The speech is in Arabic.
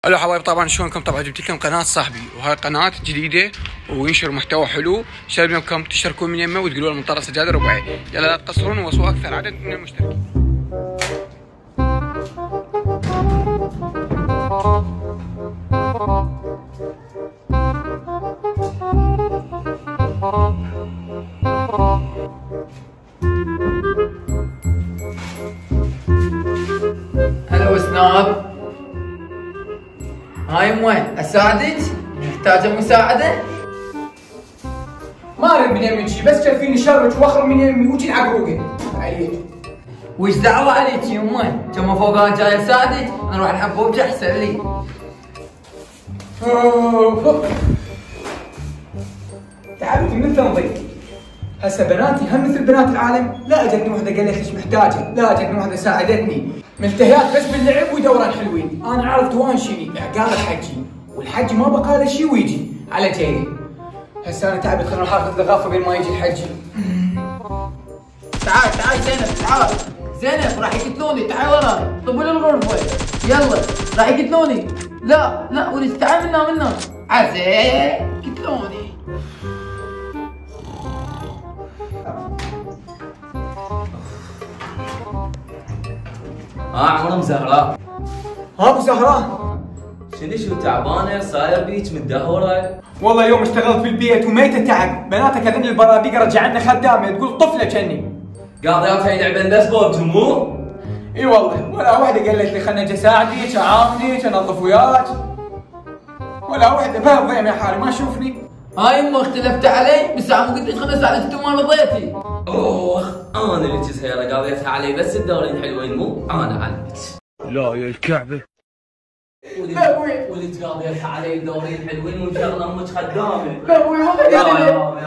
الو حبايب، طبعا شلونكم؟ طبعا جبت لكم قناه صاحبي، وهاي قناه جديده وينشر محتوى حلو. شايف انكم تشتركون من يمه وتقولوا له منطلق سجاده ربعي. يلا لا تقصرون ووصلوا اكثر عدد من المشتركين. هلا سناب، هاي وين؟ اساعدك؟ محتاجة مساعدة؟ ما اريد من يمك شي، بس شايفيني شرك واخرب من يمي وجي العقروقه. عيل وش دعوة عليك يمين؟ كم فوقها جاي اساعدك؟ نروح الحبوب احسن لي. تعبت من تنظيف. هسه بناتي هم مثل بنات العالم، لا اجتني وحده قالت ليش محتاجه، لا اجتني وحده ساعدتني، ملتهيات بس باللعب ودوران حلوين. انا عرفت وين شيني عقال الحجي، والحجي ما بقى له شي ويجي على جيلي. هسه انا تعبت، خلينا نحافظ الغرفه بين ما يجي الحجي. تعال زينب، تعال زينب، راح يقتلوني، تعال وراي، طبل الغرفة، يلا راح يقتلوني. لا وليش تعال منا عزيز قتلوني. عمرم زهراء. ابو زهراء، شو تعبانه صاير بيك متدهوره؟ والله يوم اشتغلت في البيت وميته تعب، بناتك هذين البرابيق رجعنا خدامه تقول طفله كني. قاضيات يلعبن بيسبول جمهور؟ اي والله، ولا وحده قالت لي خلنا اجي اساعدك اعاونك انظف وياك، ولا وحده بهالضيم يا حالي ما تشوفني. هاي يمه اختلفت علي، بس عم قلت لك خلنا اساعدك انت ما رضيتي. انا اللي جزهيره قاضيتها علي، بس الدورين حلوين مو انا علمت. لا يا الكعبه، ولد قاضيتها علي الدورين حلوين وشغله امك خدامه. لا ابوي والله